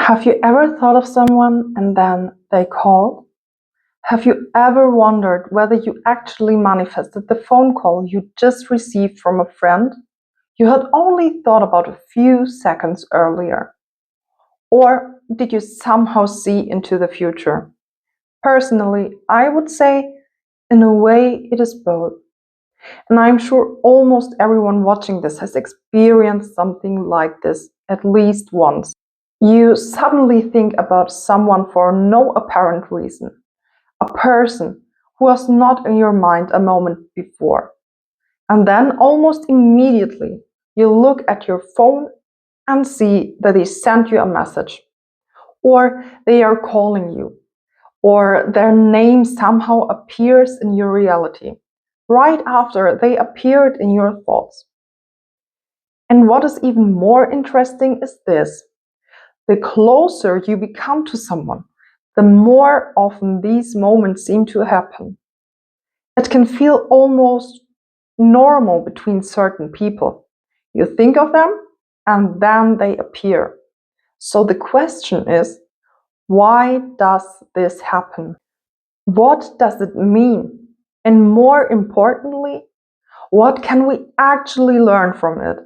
Have you ever thought of someone and then they called? Have you ever wondered whether you actually manifested the phone call you just received from a friend you had only thought about a few seconds earlier? Or did you somehow see into the future? Personally, I would say, in a way, it is both. And I'm sure almost everyone watching this has experienced something like this at least once. You suddenly think about someone for no apparent reason, a person who was not in your mind a moment before. And then almost immediately, you look at your phone and see that they sent you a message, or they are calling you, or their name somehow appears in your reality, right after they appeared in your thoughts. And what is even more interesting is this. The closer you become to someone, the more often these moments seem to happen. It can feel almost normal between certain people. You think of them and then they appear. So the question is, why does this happen? What does it mean? And more importantly, what can we actually learn from it?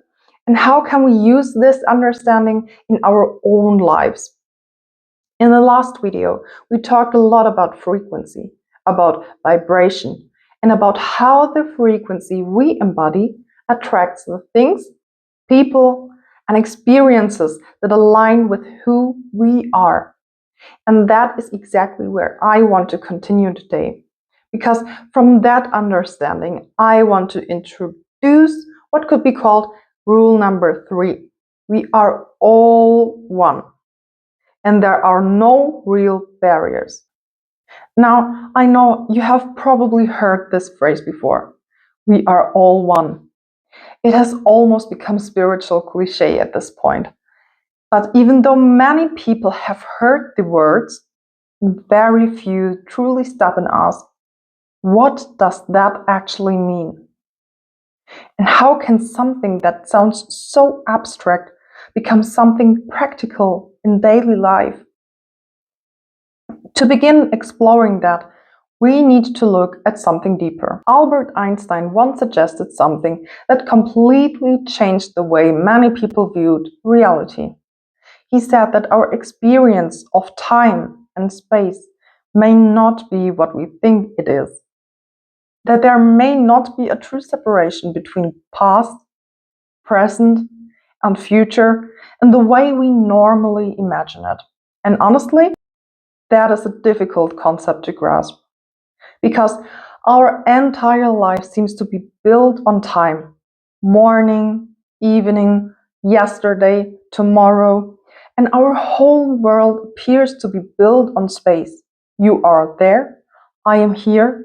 And how can we use this understanding in our own lives? In the last video, we talked a lot about frequency, about vibration, and about how the frequency we embody attracts the things, people, and experiences that align with who we are. And that is exactly where I want to continue today. Because from that understanding, I want to introduce what could be called rule number 3. We are all one, and there are no real barriers. Now, I know you have probably heard this phrase before. We are all one. It has almost become spiritual cliché at this point. But even though many people have heard the words, very few truly stop and ask, what does that actually mean? And how can something that sounds so abstract become something practical in daily life? To begin exploring that, we need to look at something deeper. Albert Einstein once suggested something that completely changed the way many people viewed reality. He said that our experience of time and space may not be what we think it is. That there may not be a true separation between past, present, and future in the way we normally imagine it. And honestly, that is a difficult concept to grasp. Because our entire life seems to be built on time. Morning, evening, yesterday, tomorrow, and our whole world appears to be built on space. You are there, I am here,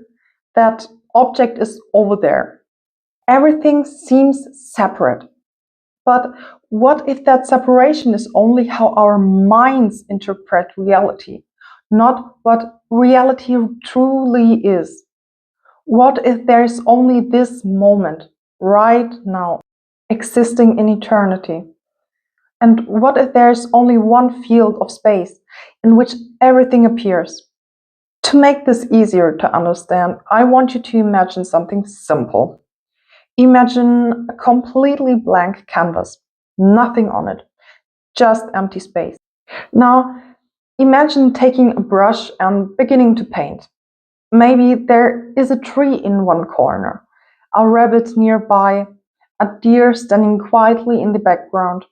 that object is over there. Everything seems separate. But what if that separation is only how our minds interpret reality, not what reality truly is? What if there is only this moment, right now, existing in eternity? And what if there is only one field of space in which everything appears? To make this easier to understand, I want you to imagine something simple. Imagine a completely blank canvas, nothing on it, just empty space. Now, imagine taking a brush and beginning to paint. Maybe there is a tree in one corner, a rabbit nearby, a deer standing quietly in the background,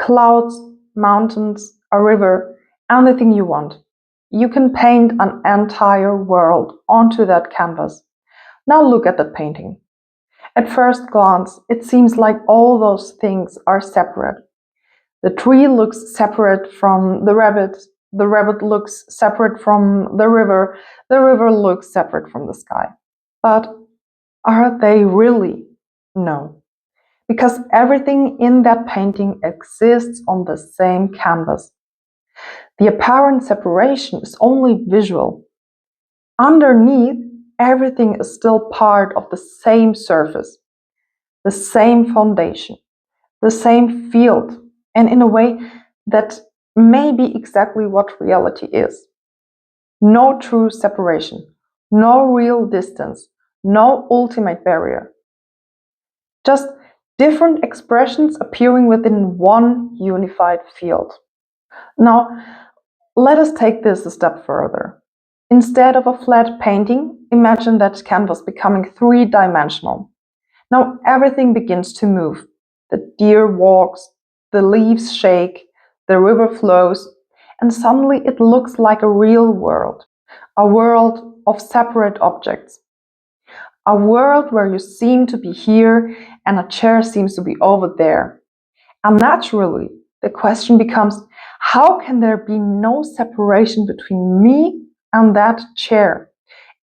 clouds, mountains, a river, anything you want. You can paint an entire world onto that canvas. Now look at that painting. At first glance, it seems like all those things are separate. The tree looks separate from the rabbit looks separate from the river looks separate from the sky. But are they really? No. Because everything in that painting exists on the same canvas. The apparent separation is only visual. Underneath, everything is still part of the same surface, the same foundation, the same field, and in a way that may be exactly what reality is. No true separation, no real distance, no ultimate barrier. Just different expressions appearing within one unified field. Now, let us take this a step further. Instead of a flat painting, imagine that canvas becoming three-dimensional. Now everything begins to move. The deer walks, the leaves shake, the river flows, and suddenly it looks like a real world. A world of separate objects. A world where you seem to be here and a chair seems to be over there. And naturally, the question becomes, how can there be no separation between me and that chair?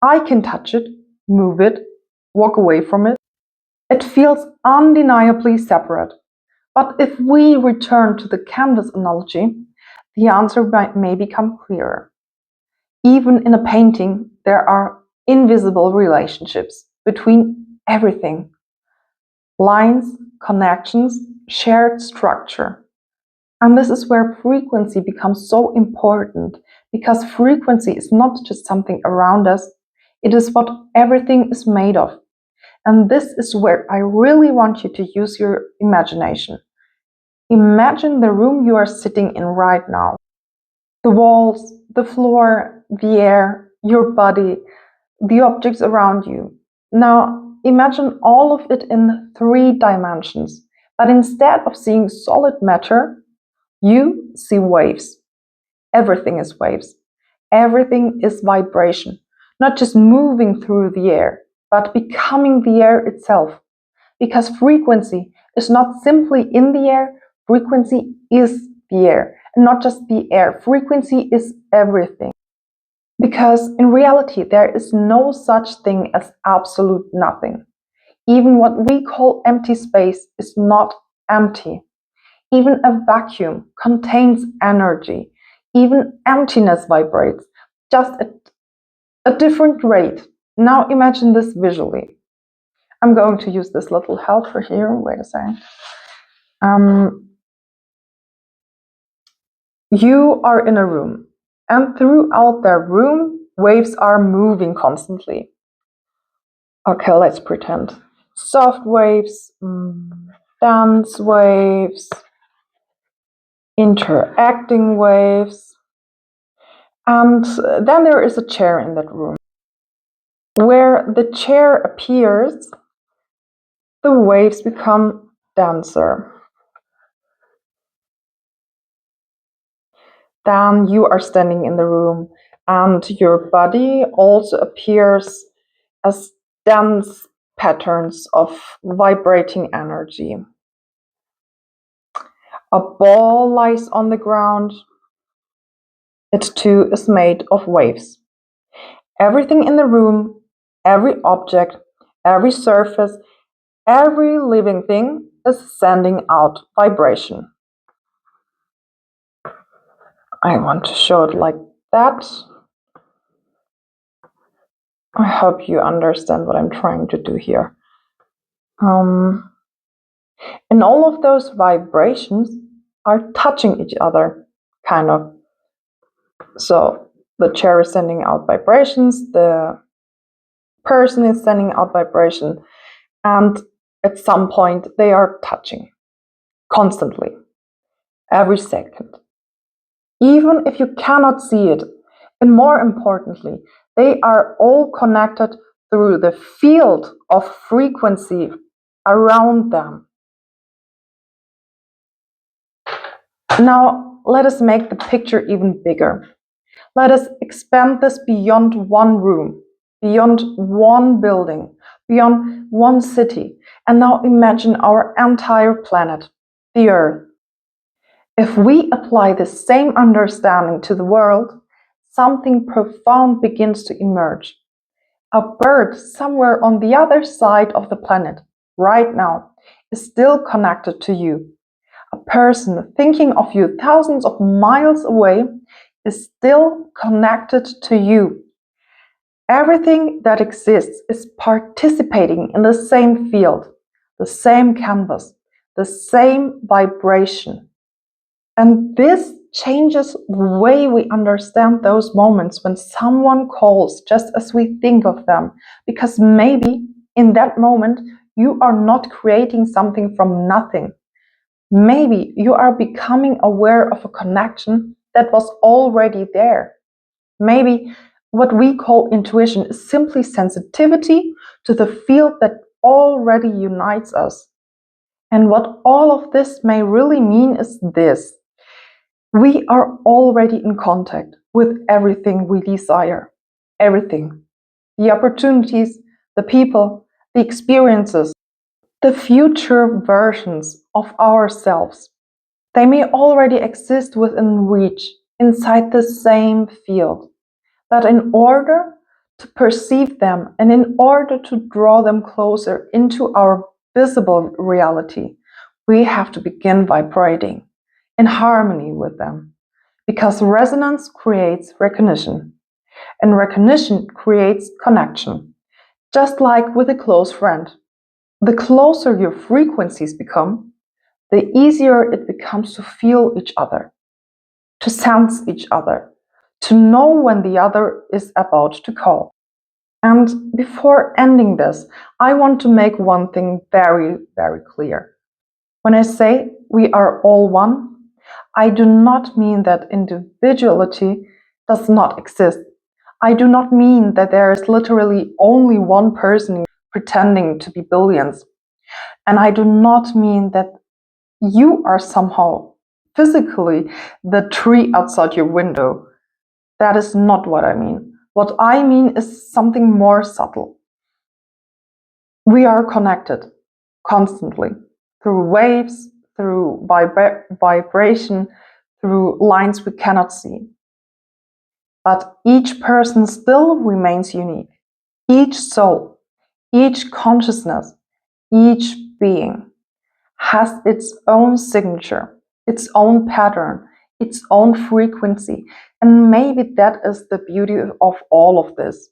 I can touch it, move it, walk away from it. It feels undeniably separate. But if we return to the canvas analogy, the answer may become clearer. Even in a painting, there are invisible relationships between everything. Lines, connections, shared structure. And this is where frequency becomes so important, because frequency is not just something around us, it is what everything is made of. And this is where I really want you to use your imagination. Imagine the room you are sitting in right now. The walls, the floor, the air, your body, the objects around you. Now imagine all of it in 3 dimensions, but instead of seeing solid matter, you see waves. Everything is waves. Everything is vibration, not just moving through the air, but becoming the air itself. Because frequency is not simply in the air, frequency is the air. And not just the air, frequency is everything. Because in reality, there is no such thing as absolute nothing. Even what we call empty space is not empty. Even a vacuum contains energy. Even emptiness vibrates, just at a different rate. Now imagine this visually. I'm going to use this little helper here. Wait a second. You are in a room, and throughout that room, waves are moving constantly. Okay, let's pretend. Soft waves, dance waves, interacting waves. And then there is a chair in that room. Where the chair appears, the waves become denser. Then you are standing in the room, and your body also appears as dense patterns of vibrating energy. A ball lies on the ground. It too is made of waves. Everything in the room, every object, every surface, every living thing is sending out vibration. I want to show it like that. I hope you understand what I'm trying to do here. And all of those vibrations are touching each other, kind of. So the chair is sending out vibrations, the person is sending out vibration, and at some point they are touching constantly, every second. Even if you cannot see it, and more importantly, they are all connected through the field of frequency around them. Now, let us make the picture even bigger. Let us expand this beyond one room, beyond one building, beyond one city, and now imagine our entire planet, the Earth. If we apply the same understanding to the world, something profound begins to emerge. A bird somewhere on the other side of the planet, right now, is still connected to you. A person thinking of you thousands of miles away is still connected to you. Everything that exists is participating in the same field, the same canvas, the same vibration. And this changes the way we understand those moments when someone calls just as we think of them, because maybe in that moment you are not creating something from nothing. Maybe you are becoming aware of a connection that was already there. Maybe what we call intuition is simply sensitivity to the field that already unites us. And what all of this may really mean is this: we are already in contact with everything we desire. Everything. The opportunities, the people, the experiences, the future versions of ourselves. They may already exist within reach, inside the same field. But in order to perceive them and in order to draw them closer into our visible reality, we have to begin vibrating in harmony with them. Because resonance creates recognition, and recognition creates connection. Just like with a close friend. The closer your frequencies become, the easier it becomes to feel each other, to sense each other, to know when the other is about to call. And before ending this, I want to make one thing very, very clear. When I say we are all one, I do not mean that individuality does not exist. I do not mean that there is literally only one person pretending to be billions. And I do not mean that you are somehow physically the tree outside your window. That is not what I mean. What I mean is something more subtle. We are connected constantly through waves, through vibration, through lines we cannot see. But each person still remains unique. Each soul, each consciousness, each being has its own signature, its own pattern, its own frequency. And maybe that is the beauty of all of this.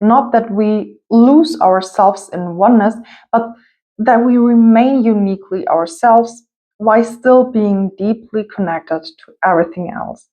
Not that we lose ourselves in oneness, but that we remain uniquely ourselves while still being deeply connected to everything else.